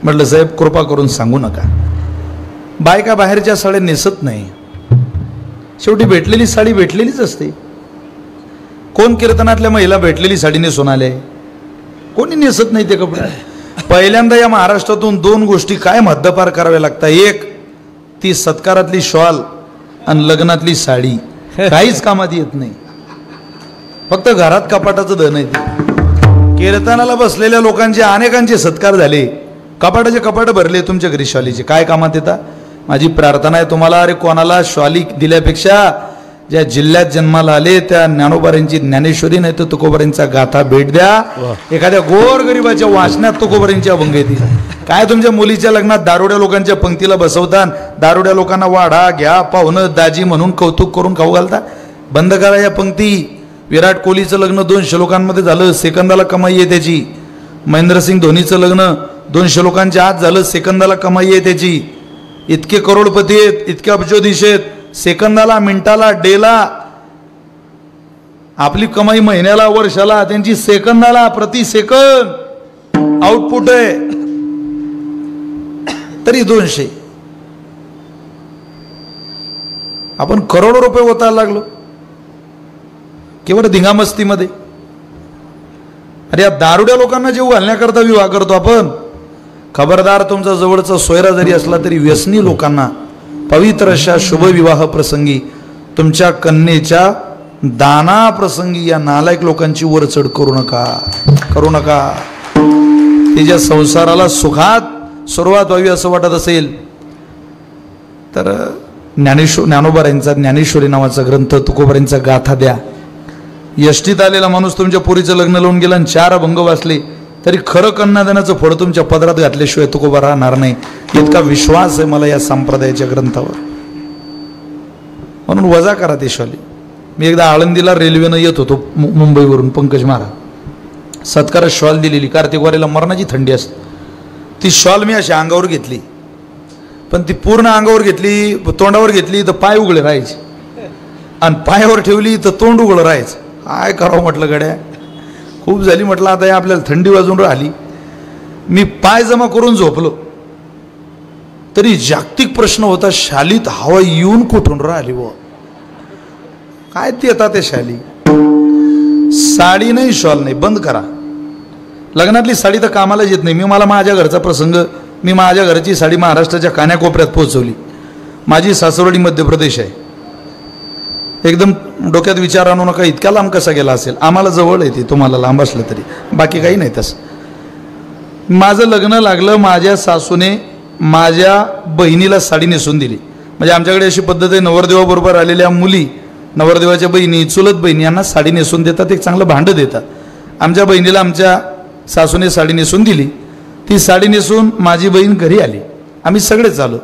म्हटलं साहेब कृपा करून सांगू नका, बायका बाहेरच्या साड्या नेसत नाही, शेवटी भेटलेली साडी भेटलेलीच असते. कोण कीर्तनातल्या महिला भेटलेली साडी नेसून आले? कोणी नेसत नाही ते कपडे. पहिल्यांदा या महाराष्ट्रातून दोन गोष्टी काय हद्दपार कराव्या लागतात. एक ती सत्कारातली शॉल आणि लग्नातली साडी काहीच कामात येत नाही, फक्त घरात कपाटाचं धन आहे. ते कीर्तनाला बसलेल्या लोकांचे अनेकांचे सत्कार झाले, कपाटाचे कपाट भरले तुमच्या घरी शॉलीचे, काय कामात येतात? माझी प्रार्थना आहे तुम्हाला, अरे कोणाला शॉली दिल्यापेक्षा ज्या जिल्ह्यात जन्माला आले त्या ज्ञानोबारांची ज्ञानेश्वरी नाही तर तुकोबारांचा गाथा भेट द्या. एखाद्या गोरगरिबाच्या वाचनात तुकोबारांची अभंग येते. काय तुमच्या मुलीच्या लग्नात दारुड्या लोकांच्या पंक्तीला बसवता, दारुड्या लोकांना वाढा घ्या पाहुणं दाजी म्हणून कौतुक करून खाऊ घालता. बंद करा या पंक्ती. विराट कोहलीचं लग्न 200 लोकांमध्ये झालं, सेकंदाला कमाई आहे त्याची. महेंद्रसिंग धोनीचं लग्न 200 लोकांच्या आत झालं, सेकंदाला कमाई आहे त्याची. इतके करोडपती आहेत, इतके अब्जोधीश आहेत, सेकंदाला मिनिटाला डेला आपली कमाई महिन्याला वर्षाला, त्यांची सेकंदाला प्रति सेकंद आउटपुट आहे. तरी 200. आपण करोडो रुपये होतायला लागलो केवळ धिंगामस्तीमध्ये. अरे या दारुड्या लोकांना जीव घालण्याकरता विवाह करतो आपण. खबरदार, तुमचा जवळचा सोयरा जरी असला तरी व्यसनी लोकांना पवित्र अशा शुभविवाह प्रसंगी, तुमच्या कन्येच्या दाना प्रसंगी या नालायक लोकांची वरचढ करू नका, करू नका. तिच्या संसाराला सुखात सुरुवात व्हावी असं वाटत असेल तर ज्ञानोबारांचा ज्ञानेश्वरी नावाचा ग्रंथ, तुकोबारांचा गाथा द्या. यष्टीत आलेला माणूस तुमच्या पोरीचं लग्न लावून गेला आणि 4 अभंग वाचले तरी खरं कन्यादानाचं फळ तुमच्या पदरात घातल्याशिवाय तुकोबा राहणार नाही. इतका विश्वास आहे मला या संप्रदायाच्या ग्रंथावर. म्हणून वजा करा ते शॉली. मी एकदा आळंदीला रेल्वेनं येत होतो मुंबईवरून, पंकज महाराज सत्कारात शॉल दिलेली. कार्तिक वारीला मरणाची थंडी असते. ती शॉल मी अशी अंगावर घेतली, पण ती पूर्ण अंगावर घेतली, तोंडावर घेतली तर पाय उघडे राहायचे, आणि पायावर ठेवली तर तोंड उघडं राहायचं. काय करावं म्हटलं गड्या, खूप झाली म्हटलं आता या आपल्याला थंडी वाजून राहिली. मी पाय जमा करून झोपलो तरी जागतिक प्रश्न होता, शालीत हवा येऊन कुठून राहिली व काय ते येतात ते शाली. साडी नाही शॉल नाही, बंद करा. लग्नातली साडी तर कामालाच येत नाही. मला माझ्या घरचा प्रसंग, मी माझ्या घरची साडी महाराष्ट्राच्या कान्याकोपऱ्यात पोहोचवली. माझी सासरवाडी मध्य प्रदेश आहे. एकदम डोक्यात विचार आणू नका इतक्या लांब कसा गेला असेल. आम्हाला जवळ येते, तुम्हाला लांब असलं तरी, बाकी काही नाही तसं. माझं लग्न लागलं, माझ्या सासूने माझ्या बहिणीला साडी नेसून दिली. म्हणजे आमच्याकडे अशी पद्धत आहे, नवरदेवाबरोबर आलेल्या मुली, नवरदेवाच्या बहिणी, चुलत बहिणी यांना साडी नेसून देतात, एक चांगलं भांडं देतात. आमच्या बहिणीला आमच्या सासूने साडी नेसून दिली. ती साडी नेसून माझी बहीण घरी आली. आम्ही सगळेच आलो.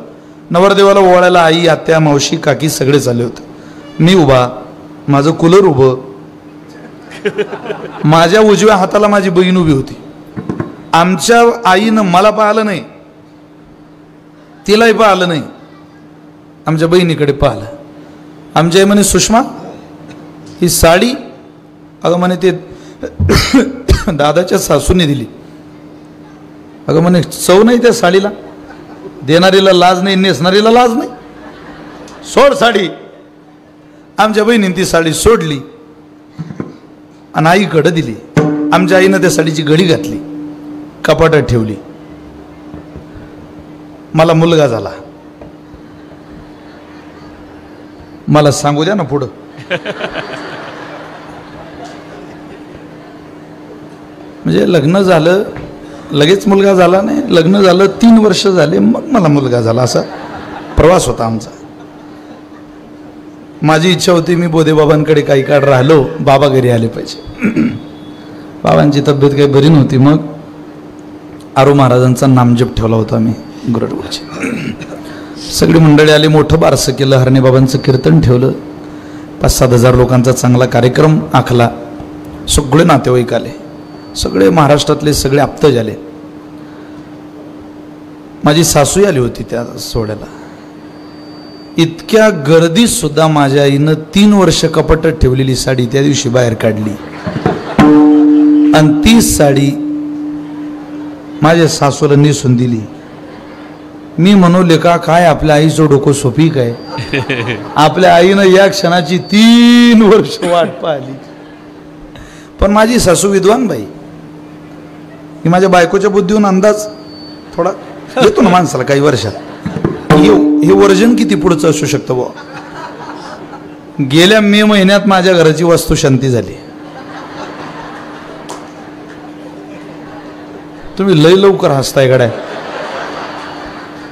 नवरदेवाला ओवाळायला आई, आत्या, मावशी, काकी सगळेच आले होते. मी उभा, माझं कूलर उभं, माझ्या उजव्या हाताला माझी बहीण उभी होती. आमच्या आईनं मला पाहिलं नाही, तिलाही पाहिलं नाही, आमच्या बहिणीकडे पाहिलं. आमच्या आई म्हणे, सुषमा ही साडी, अगं म्हणे ते दादाच्या सासूने दिली. अगं म्हणे चव नाही त्या साडीला, देणारीला लाज नाही, नेसणारीला लाज नाही, सोड साडी. आमच्या बहिणीने ती साडी सोडली आणि आईकडे दिली. आमच्या आईनं त्या साडीची घडी घातली, कपाटात ठेवली. मला मुलगा झाला. मला सांगू द्या ना पुढं. म्हणजे लग्न झालं लगेच मुलगा झाला नाही, लग्न झालं 3 वर्ष झाले मग मला मुलगा झाला. असा प्रवास होता आमचा. माझी इच्छा होती मी बोधेबाबांकडे काही काळ राहिलो, बाबा घरी आले पाहिजे. बाबांची तब्येत काही बरी नव्हती. मग आरू महाराजांचा नामजप ठेवला होता मी गुरडवरची. सगळी मंडळी आली, मोठं बारसं केलं, हरणे बाबांचं कीर्तन ठेवलं, 5-7 हजार लोकांचा चांगला कार्यक्रम आखला. सगळे नातेवाईक आले, सगळे महाराष्ट्रातले सगळे आप्त झाले. माझी सासूही आली होती त्या सोहळ्याला. इतक्या गर्दीत सुद्धा माझ्या आईनं 3 वर्ष कपाटात ठेवलेली साडी त्या दिवशी बाहेर काढली. आणि ती साडी माझ्या सासूला निसून दिली. मी म्हणू का काय आपल्या आईचं डोकं सोपी काय. आपल्या आईनं या क्षणाची 3 वर्ष वाट पाहिली. पण माझी सासू विद्वान बाई, ही माझ्या बायकोच्या बुद्धीहून अंदाज थोडा येतो ना माणसाला काही वर्षात. हे वर्जन किती पुढचं असू शकतं बुवा. गेल्या मे महिन्यात माझ्या घराची वास्तुशांती झाली. तुम्ही लय लवकर हसताय गड्या.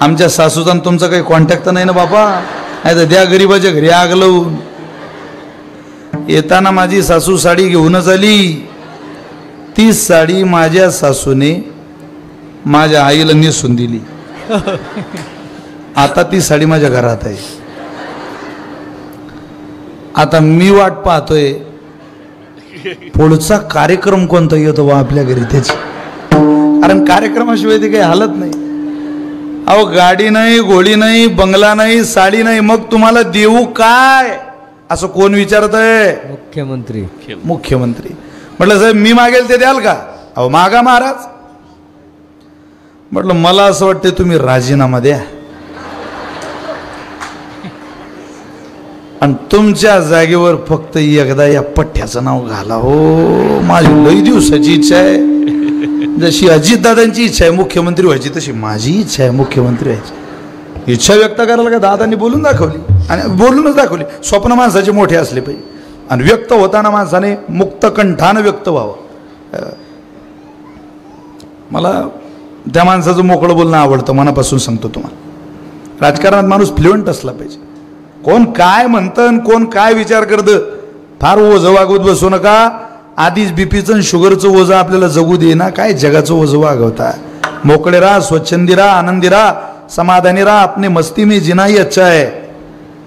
आमच्या सासूचा तुमचा काही कॉन्टॅक्ट तर नाही ना बाबा. नाही तर द्या गरीबाच्या घरी आग लावून. येताना माझी सासू साडी घेऊनच आली. ती साडी माझ्या सासूने माझ्या आईला नेसून दिली. आता ती साडी माझ्या घरात आहे. आता मी वाट पाहतोय पुढचा कार्यक्रम कोणता येतो बा आपल्या घरी त्याची. कारण कार्यक्रमाशिवाय ते काही हालत नाही. अहो गाडी नाही, घोडी नाही, बंगला नाही, साडी नाही, मग तुम्हाला देऊ काय असं कोण विचारत आहे. मुख्यमंत्री. म्हटलं साहेब मी मागेल ते द्याल का. अहो मागा महाराज. म्हटलं मला असं वाटतं तुम्ही राजीनामा द्या आणि तुमच्या जागेवर फक्त एकदा या पठ्ठ्याचं नाव घाला. हो माझी लई दिवसाची इच्छा आहे. जशी अजितदादांची इच्छा आहे मुख्यमंत्री व्हायची, तशी माझी इच्छा आहे मुख्यमंत्री व्हायची. इच्छा व्यक्त करायला का दादांनी बोलून दाखवली आणि बोलूनच दाखवली. स्वप्न माणसाचे मोठे असले पाहिजे आणि व्यक्त होताना माणसाने मुक्त कंठानं व्यक्त व्हावं. मला त्या माणसाचं मोकळं बोलणं आवडतं. मनापासून सांगतो तुम्हाला. राजकारणात माणूस फ्लुएंट असला पाहिजे. कोण काय म्हणतं, कोण काय विचार करतं, फार ओझं वागवत बसू नका. आधीच बीपीचं आणि शुगरचं ओझं आपल्याला जगू दे ना. काय जगाचं ओझं वागवता. मोकळे राहा, स्वच्छंदी राहा, आनंदी राहा, समाधानी राहा. अपने मस्ती में जीना ही अच्छा है.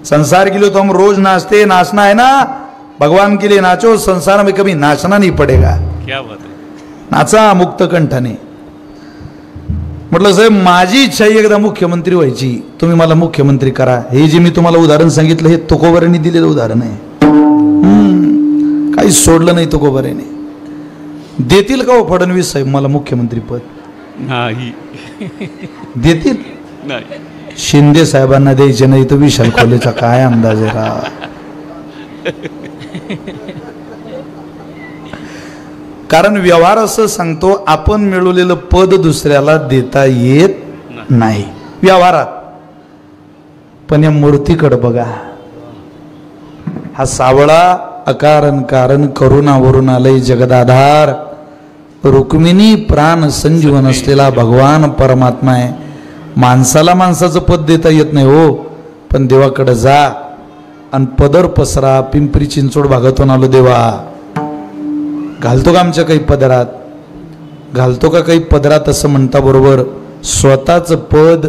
संसार के लिए तो हम रोज नाचते, नाचना है ना. भगवान के लिए नाचो, संसार में कभी नाचना नहीं पड़ेगा. क्या बात है. नाचा मुक्त कंठाने. म्हटलं साहेब माझी इच्छा आहे एकदा मुख्यमंत्री व्हायची, तुम्ही मला मुख्यमंत्री करा. हे जे मी तुम्हाला उदाहरण सांगितलं हे तुकोबारांनी दिलेलं उदाहरण आहे. काही सोडलं नाही तुकोबारांनी. देतील का हो फडणवीस साहेब मला मुख्यमंत्री पद. नाही देतील. नाही शिंदे साहेबांना द्यायचे नाही तर विशाल खोलेचा काय अंदाज आहे रा. कारण व्यवहार असं सांगतो आपण मिळवलेलं पद दुसऱ्याला देता येत नाही व्यवहारात. पण या मूर्तीकडे बघा. हा सावळा अकारण कारण करुणावरून आलंय जगदाधार. रुक्मिणी प्राण संजीवन असलेला भगवान परमात्मा आहे. माणसाला माणसाचं पद देता येत नाही हो. पण देवाकडे जा आणि पदर पसरा. पिंपरी चिंचवड भागातून आलो देवा. घालतो का आमच्या काही पदरात, घालतो का काही पदरात असं म्हणता बरोबर स्वतःच पद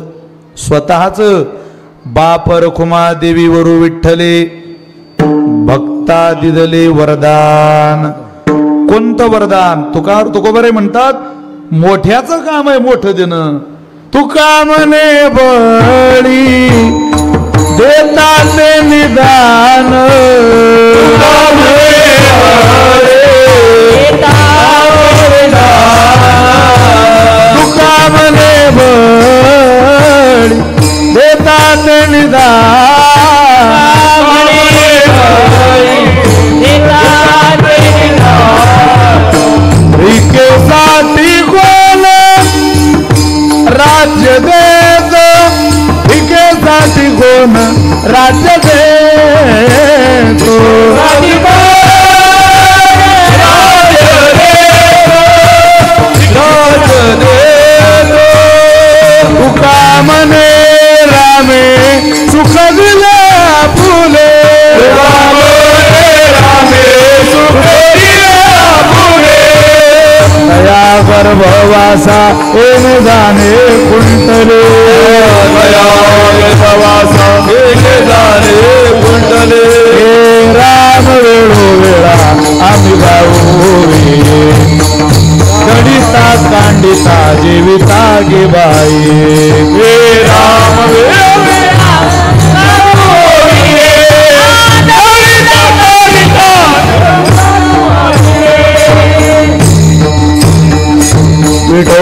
स्वतःच. बाप रखुमा देवी वरु विठ्ठले भक्ता दिदले वरदान. कोणतं वरदान. तुकोबारे म्हणतात मोठ्याचं काम आहे मोठं देणं. तुका म्हणे बळी देता ते निदान. तुका म्हणे बळी देता ते निदान. भिकेसाठी कोण राज्य देत. भिकेसाठी कोण राज्य देत. तुका म्हणे रामे सुख दिले फुले. दया गर्भवासा एन जाणे कुंटले. दया गर्भवासा एन जाणे कुंटले. हे राम वेळोवेळा आम्ही गाऊ गणिता कांडिता जीविता गे बाई. हे राम विठो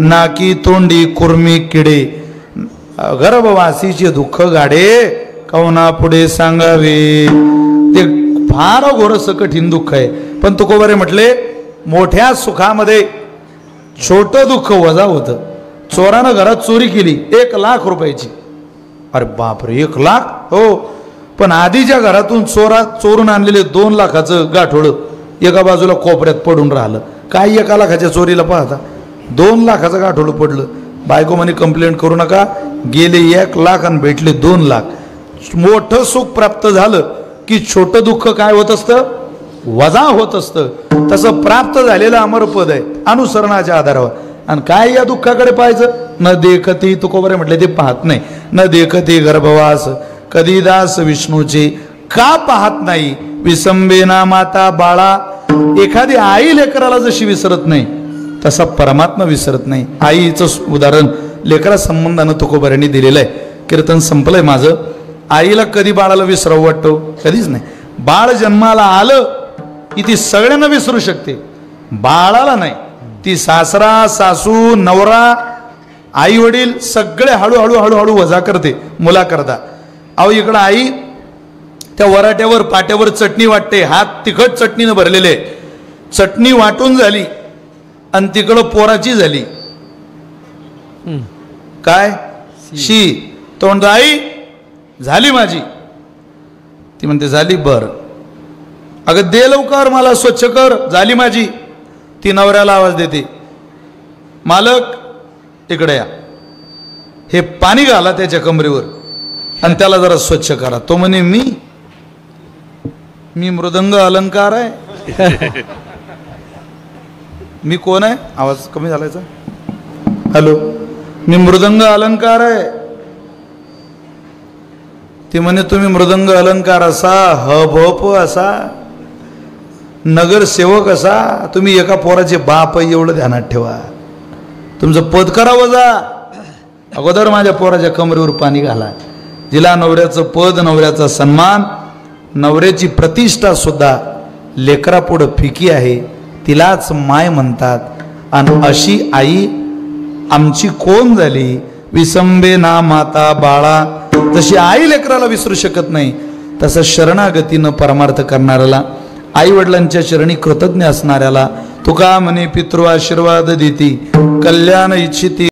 नाकी तोंडी कुर्मी किडे गर्भवासीचे दुःख गाडे कवना पुढे सांगावे. ते फार घोरस कठीण दुःख आहे. पण तुकोबारे म्हटले मोठ्या सुखामध्ये छोटं दुःख वजा होतं. चोरानं घरात चोरी केली 1 लाख रुपयाची. अरे बापरे 1 लाख हो. पण आधीच्या घरातून चोरून आणलेले 2 लाखाचं गाठोडं एका बाजूला कोपऱ्यात पडून राहिलं. काय 1 लाखाच्या चोरीला पाहता 2 लाखाचं गाठोडं पडलं. बायको म्हणे कंप्लेंट करू नका. गेले 1 लाख आणि भेटले 2 लाख. मोठं सुख प्राप्त झालं की छोटं दुःख काय होत असतं वजा होत असतं. तसं प्राप्त झालेलं अमरपद आहे अनुसरणाच्या आधारावर. आणि काय या दुःखाकडे पाहायचं. न देखती तुकोबरे म्हटले ते पाहत नाही. न देखती गर्भवास कधी दास विष्णूचे का पाहत नाही. विसंबेना माता बाळा. एखादी आई लेकराला जशी विसरत नाही तसा परमात्मा विसरत नाही. आईचं उदाहरण लेकरा संबंधानं तुकोबऱ्यांनी दिलेलं आहे. कीर्तन संपलंय माझं. आईला कधी बाळाला विसरावं वाटतो कधीच नाही. बाळ जन्माला आलं की ती सगळ्यांना विसरू शकते. बाळाला नाही. ती सासरा सासू नवरा आई वडील सगळे हळूहळू हळूहळू वजा करते मुला करता. अहो इकडं आई त्या वराट्यावर पाट्यावर चटणी वाटते. हात तिखट चटणीनं भरलेले. चटणी वाटून झाली आणि तिकडं पोराची झाली काय शी. तो म्हणतो आई झाली माझी. ती म्हणते झाली बर. अगं दे लवकर मला स्वच्छ कर झाली माझी. ती नवऱ्याला आवाज देते मालक इकडे या. हे पाणी घाला त्याच्या कमरेवर आणि त्याला जरा स्वच्छ करा. तो म्हणे मी मृदंग अलंकार आहे. मी कोण आहे. आवाज कमी झालायचा. हॅलो मी मृदंग अलंकार आहे. ती म्हणे तुम्ही मृदंग अलंकार असा हप असा नगरसेवक असा तुम्ही एका पोराचे बाप आहे एवढं ध्यानात ठेवा. तुमचं पद करावं जा. अगोदर माझ्या पोराच्या कमरेवर पाणी घाला. जिला नवऱ्याचं पद नवऱ्याचा सन्मान नवऱ्याची प्रतिष्ठा सुद्धा लेकरापुढं फिकी आहे तिलाच माय म्हणतात. आणि अशी आई आमची कोण झाली. विसंबे ना माता बाळा. जशी आई लेकराला विसरू शकत नाही तसं शरणागतीनं परमार्थ करणाऱ्याला आई वडिलांच्या चरणी कृतज्ञ असणाऱ्याला तुका म्हणे पितृ आशीर्वाद देती कल्याण इच्छिती